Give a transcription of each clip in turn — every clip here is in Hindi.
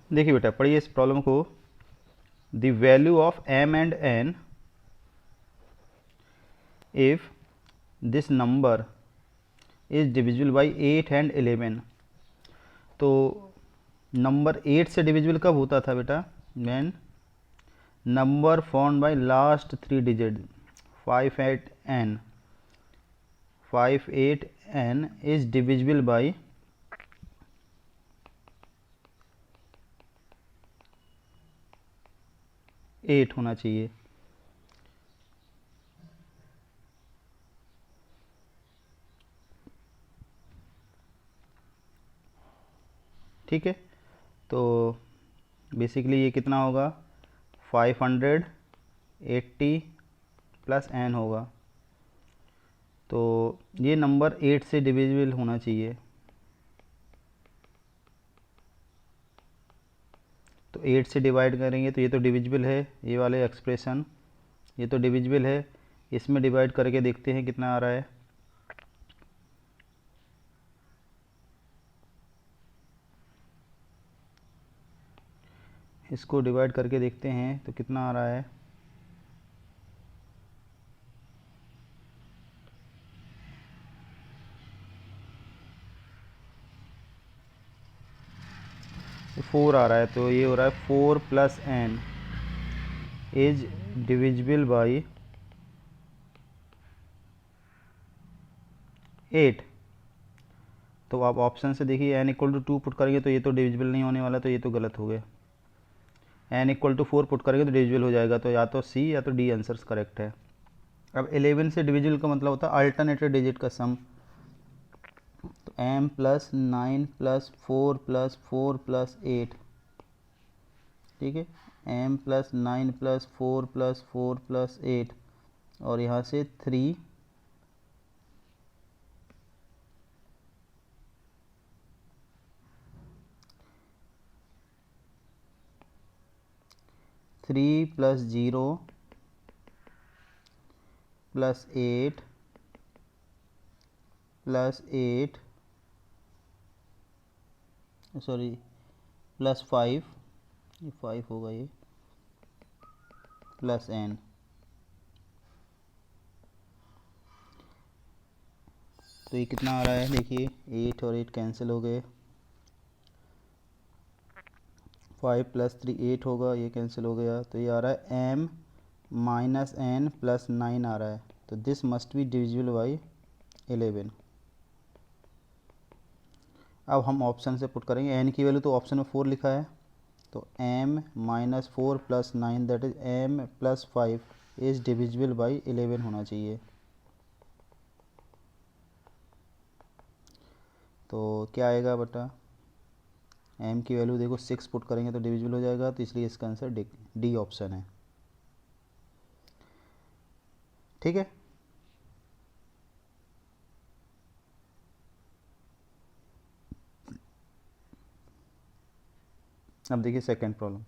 देखिए बेटा, पढ़िए इस प्रॉब्लम को। The value of m and n if this number is divisible by 8 and 11। तो नंबर 8 से डिविजिबल कब होता था बेटा? When number found by last 3 digit 5 8 n 5 8 n is divisible by 8 होना चाहिए। ठीक है, तो बेसिकली ये कितना होगा? 580 प्लस n होगा। तो ये नंबर 8 से डिविजिबल होना चाहिए। तो 8 से डिवाइड करेंगे तो ये तो डिविजिबल है, ये वाले एक्सप्रेशन, ये तो डिविजिबल है। इसमें डिवाइड करके देखते हैं कितना आ रहा है। इसको डिवाइड करके देखते हैं तो कितना आ रहा है। तो 4 आ रहा है, तो ये हो रहा है 4 plus n is divisible by 8। तो आप ऑप्शन से देखिए n इक्वल टू 2 पुट करेंगे तो ये तो डिविजिबल नहीं होने वाला, तो ये तो गलत हो गया। n इक्वल टू 4 पुट करेंगे तो डिविजिबल हो जाएगा, तो या तो सी या तो डी आंसर्स करेक्ट है। अब 11 से डिविजिबल का मतलब होता है अल्टरनेटिव डिजिट का सम। तो m plus 9 plus 4 plus 4 plus 8, ठीक है, m plus 9 plus 4 plus 4 plus 8, और यहाँ से 3 plus 0 plus 8 plus 8 sorry plus 5, ये 5 होगा ये, प्लस n। तो ये कितना आ रहा है? देखिए 8 और 8 कैंसिल हो गए, 5 प्लस 3 8 होगा, ये कैंसिल हो गया, तो ये आ रहा है m माइनस n प्लस 9 आ रहा है। तो this must be divisible by 11। अब हम ऑप्शन से पुट करेंगे। n की वैल्यू तो ऑप्शन में 4 लिखा है, तो m minus 4 plus 9 that is m plus 5 is divisible by 11 होना चाहिए। तो क्या आएगा बेटा? m की वैल्यू देखो 6 पुट करेंगे तो डिविजिबल हो जाएगा, तो इसलिए इसका आंसर डी ऑप्शन है। ठीक है, अब देखिए सेकेंड प्रॉब्लम।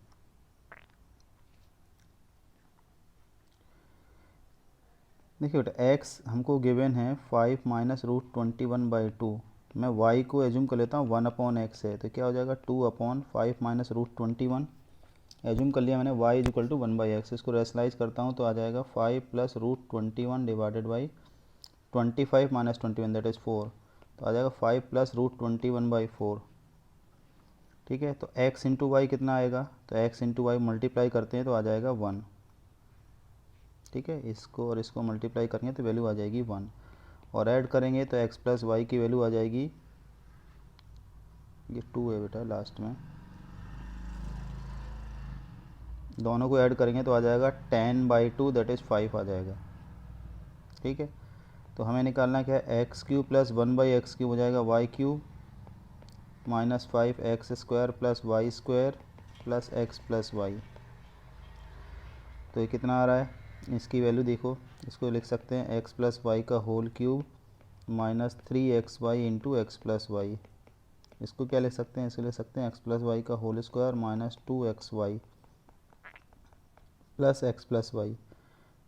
देखिए बेटा, x हमको गिवन है 5 माइनस रूट 21/2। मैं y को एज्यूम कर लेता हूँ 1 अपॉन एक्स है, तो क्या हो जाएगा 2 अपॉन 5 माइनस रूट 21। एज्यूम कर लिया मैंने y is equal to 1/x। इसको रेशनलाइज करता हूँ तो आ जाएगा 5 plus root 21 divided by 25 minus 21 that is 4। तो आ जाएगा 5 प्लस रूट 21/4। ठीक है, तो x इंटू वाई कितना आएगा? तो x इंटू वाई मल्टीप्लाई करते हैं तो आ जाएगा 1। ठीक है, इसको और इसको मल्टीप्लाई करेंगे तो वैल्यू आ जाएगी 1, और ऐड करेंगे तो x प्लस वाई की वैल्यू आ जाएगी, ये 2 है बेटा लास्ट में, दोनों को ऐड करेंगे तो आ जाएगा 10/2 दैट इज़ 5 आ जाएगा। ठीक है, तो हमें निकालना क्या है? X cube plus 1/x cube हो जाएगा y cube minus 5x² plus y square plus x plus y. तो ये कितना आ रहा है? इसकी वैल्यू देखो, इसको लिख सकते हैं एक्स प्लस वाई का whole cube minus 3xy into x plus y. इसको क्या लिख सकते हैं? इसको लिख सकते हैं एक्स प्लस वाई का whole square minus 2xy plus x plus y.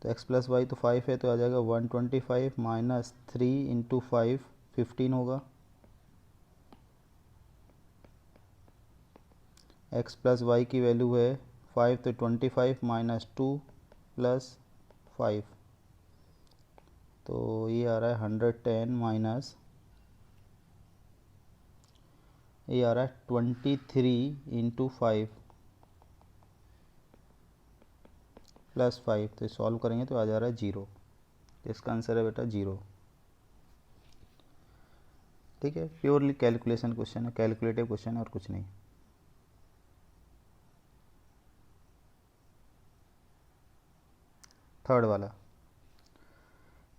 तो x प्लस वाई तो 5 है, तो आ जाएगा 125 माइनस 3 इंटू 5 15 होगा, x प्लस वाई की वैल्यू है 5, तो 25 माइनस 2 प्लस 5, तो ये आ रहा है 110 माइनस, ये आ रहा है 23 इंटू 5 प्लस 5, तो सॉल्व करेंगे तो आ जा रहा है 0। इसका आंसर है बेटा 0। ठीक है, प्योरली कैलकुलेशन क्वेश्चन है, कैलकुलेटिव क्वेश्चन है और कुछ नहीं। थर्ड वाला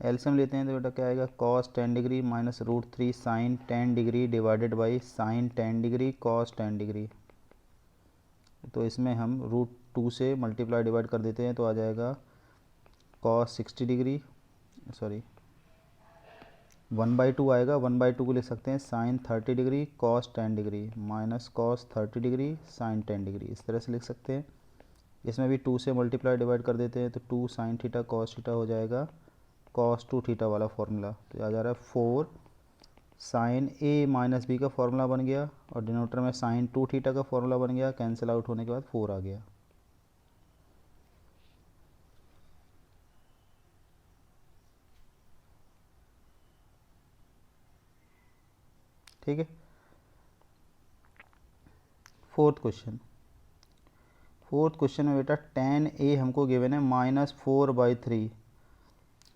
एलसीएम लेते हैं तो बेटा क्या आएगा, cos 10 degree minus √3 sine 10 degree divided by sine 10 degree cos 10 degree. तो इसमें हम √2 से मल्टीप्लाई डिवाइड कर देते हैं तो आ जाएगा cos 60 डिग्री, सॉरी 1/2 आएगा, 1/2 को लिख सकते हैं sine 30 degree cos 10 degree minus cos 30 degree sine 10 degree, इस तरह से लिख सकते हैं। इसमें भी 2 से मल्टीप्लाई डिवाइड कर देते हैं तो 2 साइन थीटा cos थीटा हो जाएगा cos 2 थीटा वाला फॉर्मूला, तो आ जा रहा है 4 साइन a माइनस बी का फॉर्मूला बन गया और डिनोटर में साइन 2 थीटा का फॉर्मूला बन गया, कैंसिल आउट होने के बाद 4 आ गया। ठीक है, फोर्थ क्वेश्चन में बेटा tan a हमको गिवन है -4/3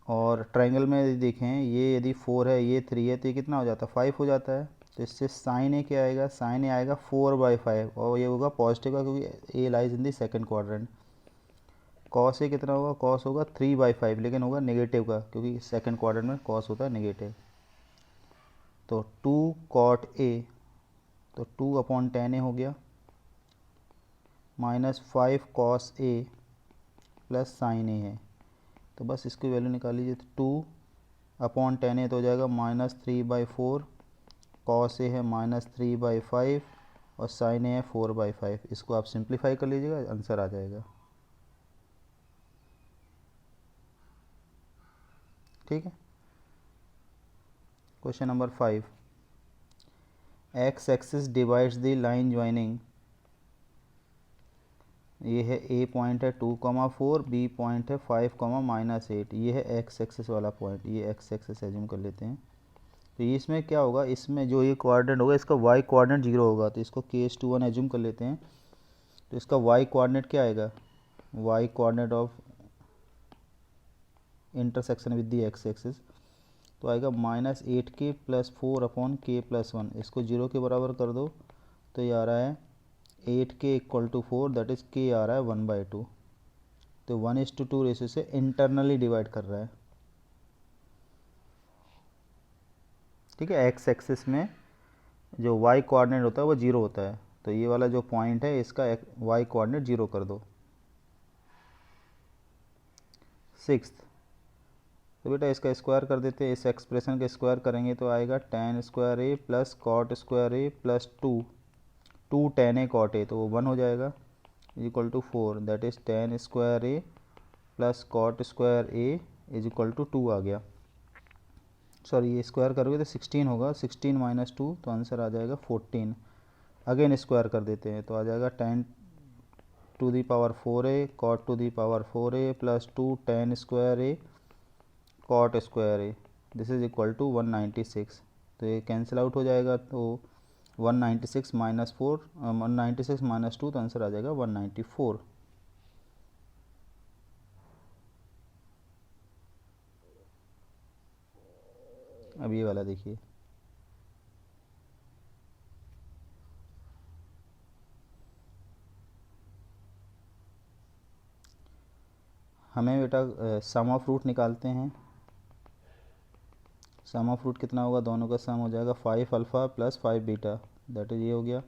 और ट्रायंगल में यदि देखें ये यदि 4 है ये 3 है तो ये कितना हो जाता है 5 हो जाता है। तो इससे साइन ए क्या आएगा, साइन ए आएगा 4/5 और ये होगा पॉजिटिव का क्योंकि A lies in the second quadrant. Cos A कितना होगा, कॉस होगा 3/5 लेकिन होगा नेगेटिव का क्योंकि सेकंड क्वाड्रेंट में कॉस होता है नेगेटिव। तो 2 cot a, तो 2/10 ए हो गया -5 cos a प्लस साइन ए है, तो बस इसकी वैल्यू निकाल लीजिए। तो 2/10 ए तो हो जाएगा -3/4, cos ए है -3/5 और साइन ए है 4/5। इसको आप सिंप्लीफाई कर लीजिएगा, आंसर आ जाएगा। ठीक है, question number 5, x axis divides the line joining, ये है ए पॉइंट है 2,4, बी पॉइंट है 5,-8, ये है एक्स एक्सिस वाला पॉइंट, ये एक्स एक्सिस एज्यूम कर लेते हैं। तो ये इसमें क्या होगा, इसमें जो ये कोऑर्डिनेट होगा इसका वाई कोऑर्डिनेट 0 होगा, तो इसको K/1 एज्यूम कर लेते हैं। तो इसका वाई कोऑर्डिनेट क्या आएगा, y coordinate of intersection with the x axis, तो आएगा -8k + 4/k+1, इसको 0 के बराबर कर दो तो ये आ रहा है 8k = 4, दैट इज़ k आ रहा है 1/2। तो 1:2 रेशो से इंटरनली डिवाइड कर रहा है। ठीक है, एक्स एक्सिस में जो वाई कोऑर्डिनेट होता है वो 0 होता है, तो ये वाला जो पॉइंट है इसका वाई कोऑर्डिनेट 0 कर दो। सिक्स्थ, तो बेटा इसका स्क्वायर कर देते हैं, इस एक्सप्रेशन का स्क्वायर करेंगे तो आएगा tan square A plus cot square A plus 2 tan A cot A, तो वो 1 हो जाएगा is to 4, that is tan square A plus cot square A is 2 आ गया। सॉरी ये स्क्वायर करोगे तो 16 होगा, 16 माइनस 2 तो आंसर आ जाएगा 14। अगेन स्क्वायर कर देते हैं तो आ जाएगा tan to the power 4a cot to the power 4a plus 2 tan square A cot square A, this is equal to 196। तो ये कैंसिल आउट हो जाएगा, तो 196 माइनस 4 196 माइनस 2 तो आंसर आ जाएगा 194। अब ये वाला देखिए, हमें बेटा सम ऑफ रूट निकालते हैं। सम ऑफ रूट कितना होगा, दोनों का सम हो जाएगा 5 alpha plus 5 beta, that is ये हो गया।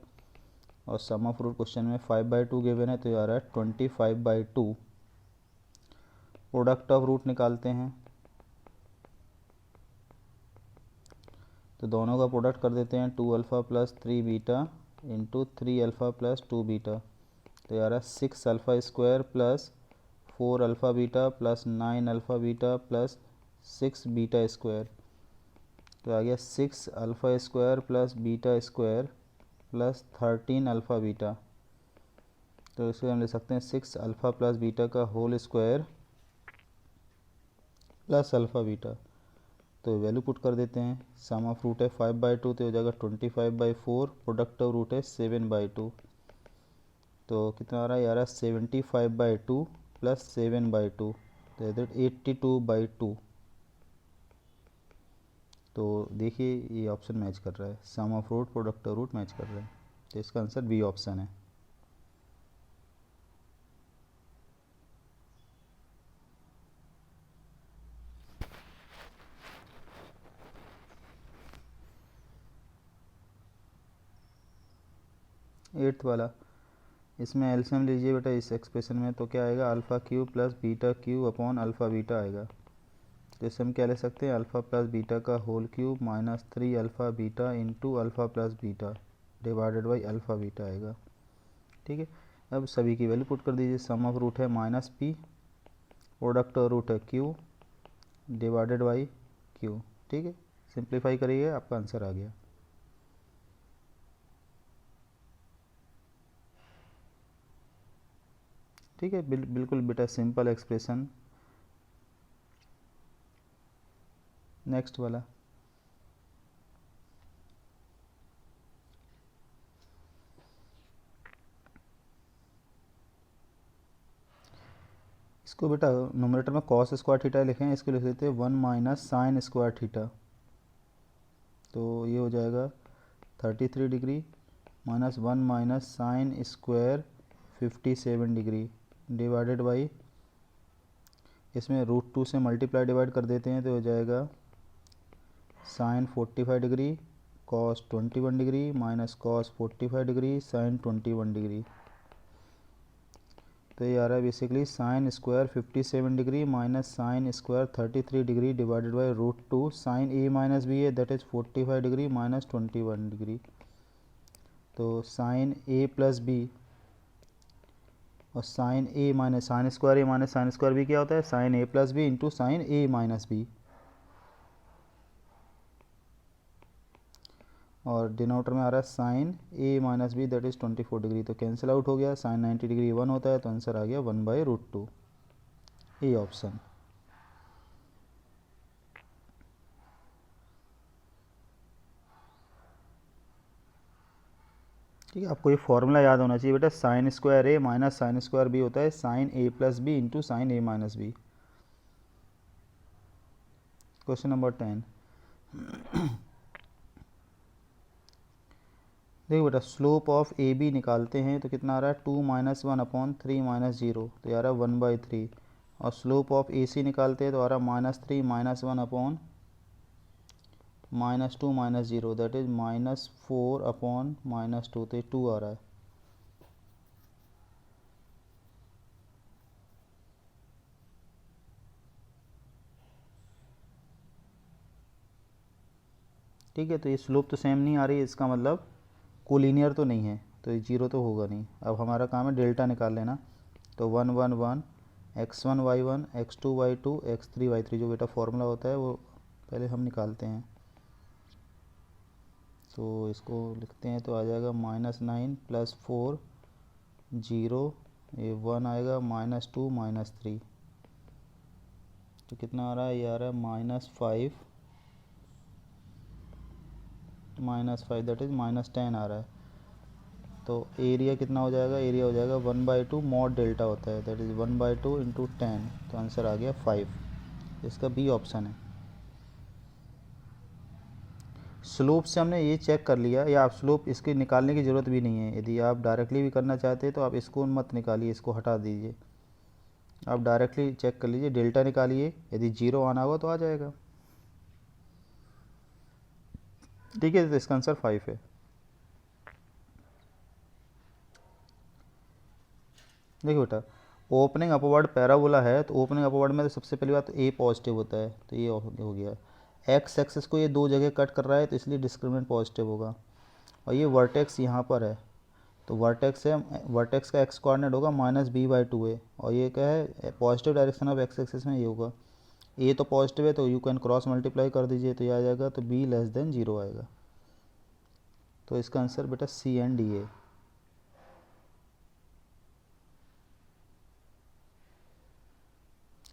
और सम ऑफ रूट क्वेश्चन में 5/2 गिवन है तो ये आ रहा है 25/2। प्रोडक्ट ऑफ रूट निकालते हैं, तो दोनों का प्रोडक्ट कर देते हैं 2 alpha plus 3 beta into 3 alpha plus 2 beta, तो ये आ रहा है 6 alpha square plus 4 alpha beta plus 9 alpha beta plus 6 beta square, तो आ गया 6 alpha square plus beta square plus 13 alpha beta, तो इसे हम ले सकते हैं 6 अल्फ़ा प्लस बीटा का whole square plus alpha beta. तो वैल्यू पुट कर देते हैं। सम ऑफ रूट है 5/2 तो हो जाएगा 25/4, प्रोडक्ट ऑफ रूट है 7/2। तो कितना आ रहा है यार, 75/2 प्लस 7/2 तो इधर 82/2। तो देखिए ये ऑप्शन मैच कर रहा है, sum of root product of root match कर रहा है, तो इसका आंसर बी ऑप्शन है। एट्थ वाला, इसमें एलसीएम लीजिए बेटा इस एक्सप्रेशन में, तो क्या आएगा, alpha cube plus beta cube upon alpha beta आएगा। तो इससे हम क्या ले सकते हैं, अल्फ़ा प्लस बीटा का whole cube minus 3 alpha beta into alpha plus beta divided by alpha beta आएगा। ठीक है, अब सभी की वैल्यू पुट कर दीजिए। सम ऑफ रूट है माइनस पी, प्रोडक्ट और रूट है क्यू डिवाइडेड बाई क्यू। ठीक है, सिंप्लीफाई करिए, आपका आंसर आ गया। ठीक है, बिल्कुल बेटा सिंपल एक्सप्रेशन। नेक्स्ट वाला, इसको बेटा नोमिनेटर में कॉस स्क्वायर थीटा लिखें, इसको लिख देते हैं 1 माइनस साइन स्क्वायर थीटा। तो ये हो जाएगा 33 degree minus 1 minus sine square 57 degree divided by, इसमें √2 से मल्टीप्लाई डिवाइड कर देते हैं तो हो जाएगा sine 45 degree cos 21 degree minus cos 45 degree sine 21 degree. तो ये आ रहा है basically sine square 57 degree minus sine square 33 degree divided by √2 sine A minus B है, that is 45 degree minus 21 degree. तो साइन ए प्लस बी और sine A minus sine square A minus sine square B क्या होता है, sine A plus B into sine A minus B, और डिनोटर में आ रहा है sine A minus B that is 24 degree. तो कैंसिल आउट हो गया, साइन 90 डिग्री 1 होता है, तो आंसर आ गया 1/√2, ए ऑप्शन। ठीक है, आपको ये फॉर्मूला याद होना चाहिए बेटा, sign square A minus sine square B होता है sine A plus B into sine A minus B. Question number 10, देखो बेटा स्लोप ऑफ ए बी निकालते हैं, तो कितना आ रहा है 2 माइनस 1 अपॉन 3 माइनस 0, तो आ रहा है 1/3। और स्लोप ऑफ ए सी निकालते हैं तो आ रहा है -3 minus 1 upon -2 minus 0, that is -4 upon -2, तो 2 आ रहा है। ठीक है, तो ये स्लोप तो सेम नहीं आ रही है, इसका मतलब कोलिनियर तो नहीं है, तो ये 0 तो होगा नहीं। अब हमारा काम है डेल्टा निकाल लेना, तो 1 1 1 x1 y1 x2 y2 x3 y3 जो बेटा फॉर्मूला होता है वो पहले हम निकालते हैं। तो इसको लिखते हैं तो आ जाएगा -9 + 4 0, ये 1 आएगा, -2 -3, तो कितना आ रहा है, ये आ रहा है -5 दैट इज़ -10 आ रहा है। तो एरिया कितना हो जाएगा, एरिया हो जाएगा 1/2 मॉड डेल्टा होता है, दैट इज़ 1/2 × 10, तो आंसर आ गया 5, इसका बी ऑप्शन है। स्लोप से हमने ये चेक कर लिया, या आप स्लोप इसकी निकालने की ज़रूरत भी नहीं है, यदि आप डायरेक्टली भी करना चाहते हैं तो आप इसको मत निकालिए, इसको हटा दीजिए, आप डायरेक्टली चेक कर लीजिए, डेल्टा निकालिए, यदि 0 आना होगा तो आ जाएगा। ठीक है, तो इसका आंसर 5 है। देखिए बेटा ओपनिंग अपवर्ड पैराबोला है, तो ओपनिंग अपवर्ड में तो सबसे पहली बात तो ए पॉजिटिव होता है, तो ये हो गया। एक्स एक्सिस को ये दो जगह कट कर रहा है, तो इसलिए डिस्क्रिमिनेंट पॉजिटिव होगा। और ये वर्टेक्स यहाँ पर है, तो वर्टेक्स है, वर्टेक्स का एक्स कोऑर्डिनेट होगा -b/2 है, और ये क्या है positive direction of x axis में ये होगा। ए तो पॉजिटिव है तो यू कैन क्रॉस मल्टीप्लाई कर दीजिए, तो ये आ जाएगा, तो b < 0 आएगा। तो इसका आंसर बेटा सी एंड डी है।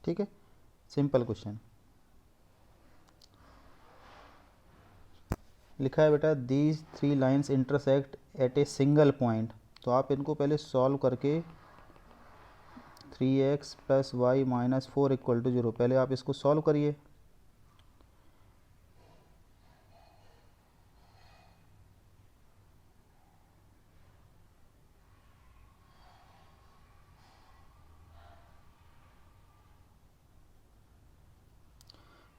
ठीक है, सिंपल क्वेश्चन। लिखा है बेटा these 3 lines intersect at a single point. तो आप इनको पहले सॉल्व करके 3x plus y minus 4 equal to 0, पहले आप इसको सॉल्व करिए।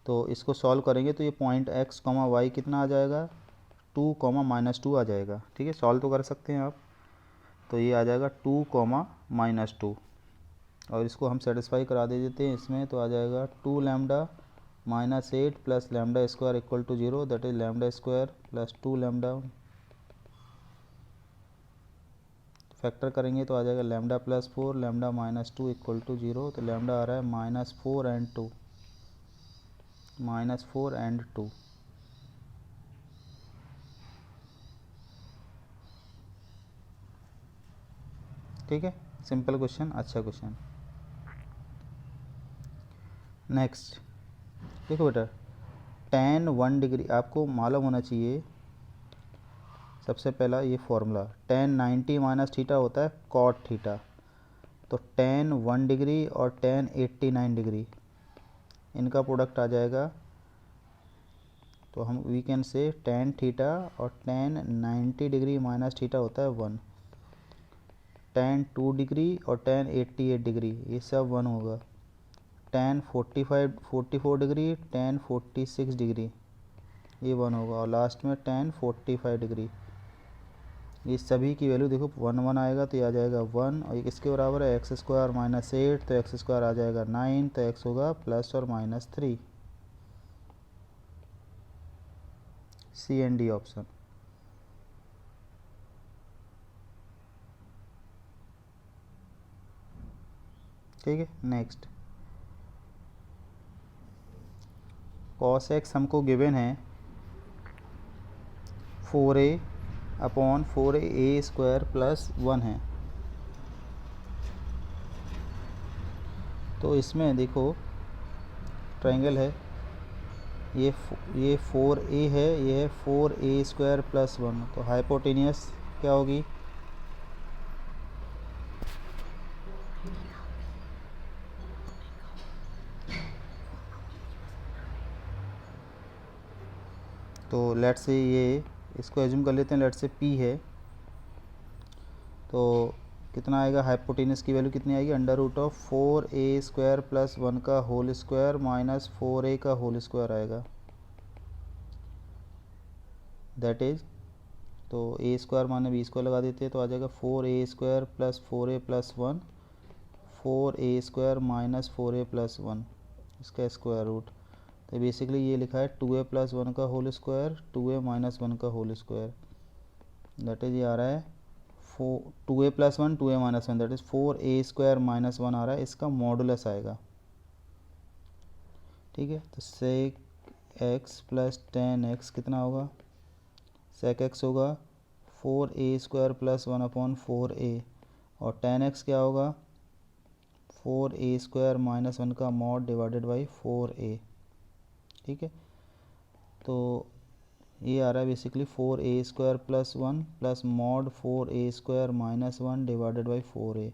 तो इसको सॉल्व करेंगे तो ये पॉइंट x कॉमा वाई कितना आ जाएगा, 2 कॉमा माइनस 2 आ जाएगा। ठीक है, सॉल्व तो कर सकते हैं आप। तो ये आ जाएगा 2 कॉमा माइनस 2, और इसको हम सेटिस्फाई करा दे देते हैं इसमें। तो आ जाएगा 2 lambda minus 8 plus lambda square equal to 0, that is lambda square plus 2 lambda. Factor करेंगे तो आ जाएगा lambda plus 4 lambda minus 2 equal to 0। तो लैम्डा आ रहा है माइनस 4 एंड 2, माइनस 4 एंड 2। ठीक है, सिंपल क्वेश्चन, अच्छा क्वेश्चन। नेक्स्ट देखो बेटा, tan 1 डिग्री आपको मालूम होना चाहिए। सबसे पहला ये फॉर्मूला tan 90 माइनस थीटा होता है cot थीटा। तो tan 1 डिग्री और tan 89 डिग्री इनका प्रोडक्ट आ जाएगा। तो हम we can say tan theta और tan 90 डिग्री माइनस थीटा होता है 1। tan 2 डिग्री और tan 88 डिग्री ये सब 1 होगा। tan 44 डिग्री tan 46 डिग्री ये 1 होगा, और लास्ट में tan 45 डिग्री। ये सभी की वैल्यू देखो 1 1 आएगा, तो ये आ जाएगा 1, और ये किसके बराबर है, एक्स स्क्वायर माइनस 8, तो एक्स स्क्वायर आ जाएगा 9, तो एक्स होगा प्लस और minus 3। C and D option. ठीक है, नेक्स्ट cos x हमको गिवन है 4a upon 4a square plus 1 है। तो इसमें देखो ट्रायंगल है, ये 4a है, ये है 4a स्क्वायर प्लस 1। तो हाइपोटेनियस क्या होगी, तो लेट से ये इसको एज्यूम कर लेते हैं, लेट से p है। तो कितना आएगा, हाइपोटेनस की वैल्यू कितनी आएगी, under root of 4a square plus 1 का होल स्क्वायर माइनस 4a का होल स्क्वायर आएगा, दैट इज। तो a स्क्वायर माने b स्क्वायर लगा देते हैं, तो आ जाएगा 4a square plus 4a plus 1, 4a square minus 4a plus 1 इसका स्क्वायर रूट। तो बेसिकली ये लिखा है 2a प्लस 1 का होल स्क्वायर 2a माइनस 1 का होल स्क्वायर, दैट इज ये आ रहा है 2a plus 1 2a minus 1, that is 4a square minus 1 आ रहा है, इसका मॉडुलस आएगा। ठीक है, तो sec x plus tan x कितना होगा, सेक एक्स होगा 4a square plus 1 upon 4a, और टेन एक्स क्या होगा 4a स्क्वायर माइनस 1 का मॉड डिवाइडेड बाई 4a। ठीक है, तो ये आ रहा है basically 4a square plus 1 plus mod 4a square minus 1 divided by 4a।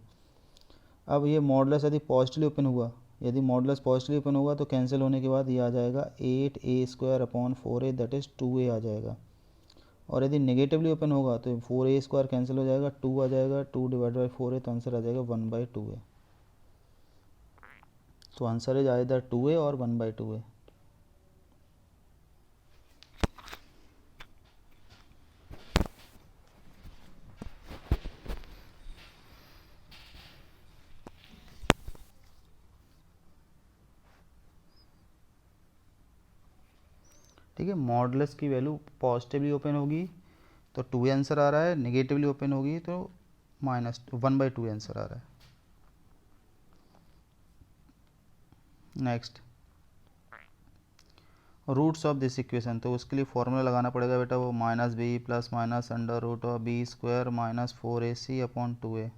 अब ये मॉडुलस यदि पॉजिटिवली ओपन हुआ, यदि मॉडुलस पॉजिटिवली ओपन होगा तो कैंसिल होने के बाद ये आ जाएगा 8a square upon 4a, that is 2a आ जाएगा। और यदि नेगेटिवली ओपन होगा तो 4a स्क्वायर कैंसिल हो जाएगा, 2 आ जाएगा, 2 डिवाइड बाई 4a, तो आंसर आ जाएगा 1/2a। तो आंसर इज आइदर 2a और 1/2a। ठीक है, मॉडुलस की वैल्यू पॉजिटिवली ओपन होगी तो 2a आंसर आ रहा है, नेगेटिवली ओपन होगी तो माइनस 1/2 आंसर आ रहा है। Next roots of this equation, तो उसके लिए फॉर्मूला लगाना पड़ेगा बेटा, वो minus B plus minus under root of B square minus 4ac upon 2a।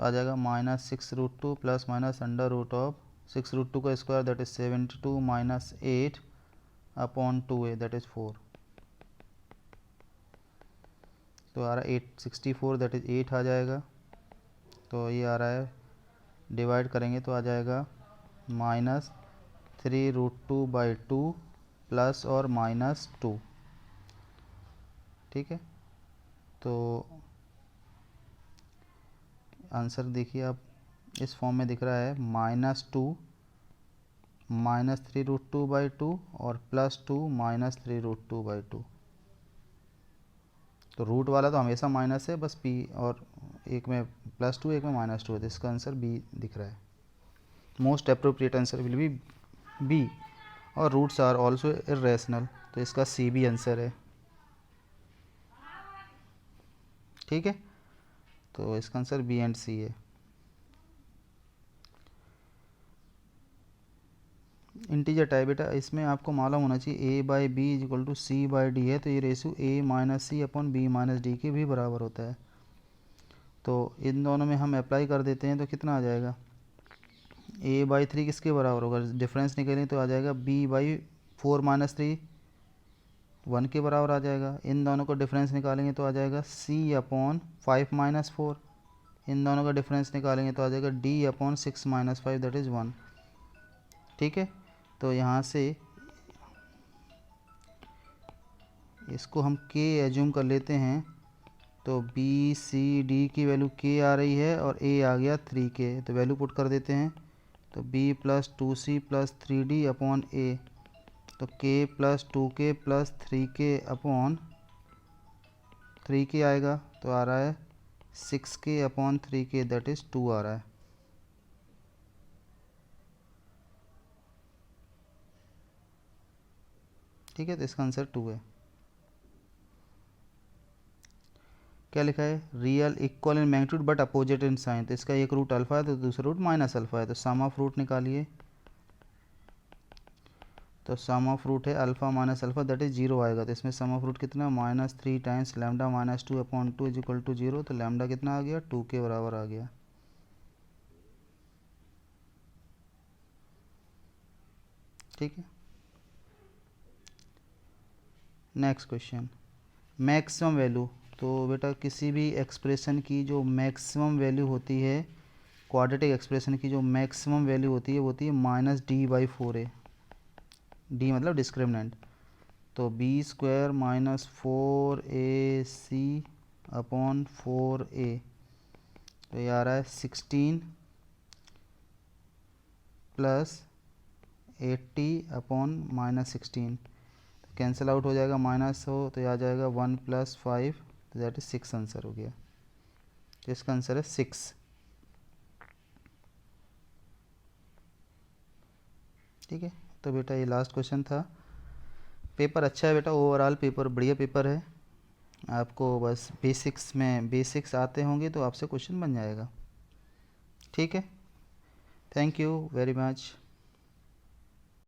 तो आ जाएगा -6√2 plus minus under root of 6√2 का square that is 72 minus 8 upon 2a that is 4। तो आ रहा है 864 दैट इज 8 आ जाएगा। तो ये आ रहा है, डिवाइड करेंगे तो आ जाएगा -3√2/2 प्लस और -2। ठीक है, तो आंसर देखिए आप इस फॉर्म में दिख रहा है -2 -3√2/2 और +2 -3√2/2। तो रूट वाला तो हमेशा माइनस है, बस p और एक में +2 एक में -2 है, तो इसका आंसर b दिख रहा है। Most appropriate answer will be b और रूट्स आर ऑल्सो इर्रेशनल, तो इसका c भी आंसर है। ठीक है, तो इसका आंसर बी एंड सी है। इंटीजर टाइप बेटा, इसमें आपको मालूम होना चाहिए a/b = c/d है, तो ये रेशियो a-c/b-d के भी बराबर होता है। तो इन दोनों में हम अप्लाई कर देते हैं तो कितना आ जाएगा, a/3 किसके बराबर होगा, डिफरेंस निकालें तो आ जाएगा b/4 - 3 1 के बराबर आ जाएगा। इन दोनों को डिफरेंस निकालेंगे तो आ जाएगा c/5 - 4। इन दोनों का डिफरेंस निकालेंगे तो आ जाएगा d/6 - 5 दैट इज़ 1। ठीक है, तो यहाँ से इसको हम k एज्यूम कर लेते हैं, तो b c d की वैल्यू k आ रही है और a आ गया 3k, तो वैल्यू पुट कर देते हैं। तो b + 2c + 3d upon a, तो k + 2k + 3k upon 3k आएगा, तो आ रहा है 6k upon 3k that is 2 आ रहा है। ठीक है, तो इसका आंसर 2 है। क्या लिखा है, real equal in magnitude but opposite in sign, तो इसका एक रूट अल्फ़ा है तो दूसरा रूट -अल्फ़ा है, तो सम ऑफ रूट निकालिए। तो सम ऑफ रूट है alpha minus alpha that is 0 आएगा, तो इसमें सम ऑफ रूट कितना है, -3 टाइम्स लैम्डा -2/2 = 0, तो लैम्डा कितना आ गया, 2 के बराबर आ गया। ठीक है, नेक्स्ट क्वेश्चन, मैक्सिमम वैल्यू। तो बेटा किसी भी एक्सप्रेशन की जो मैक्सिमम वैल्यू होती है, क्वाड्रेटिक एक्सप्रेशन की जो मैक्सिमम वैल्यू होती है वो होती है -d/4a, d मतलब डिस्क्रिमिनेंट। तो b² - 4ac अपॉन 4a, तो ये आ रहा है 16 + 80 अपॉन -16, तो कैंसिल आउट हो जाएगा, माइनस हो तो ये आ जाएगा 1 + 5, तो दैट इज 6 आंसर हो गया। तो इसका आंसर है 6। ठीक है, तो बेटा ये लास्ट क्वेश्चन था। पेपर अच्छा है बेटा, ओवरऑल पेपर बढ़िया पेपर है। आपको बस बेसिक्स आते होंगे तो आपसे क्वेश्चन बन जाएगा। ठीक है, थैंक यू वेरी मच।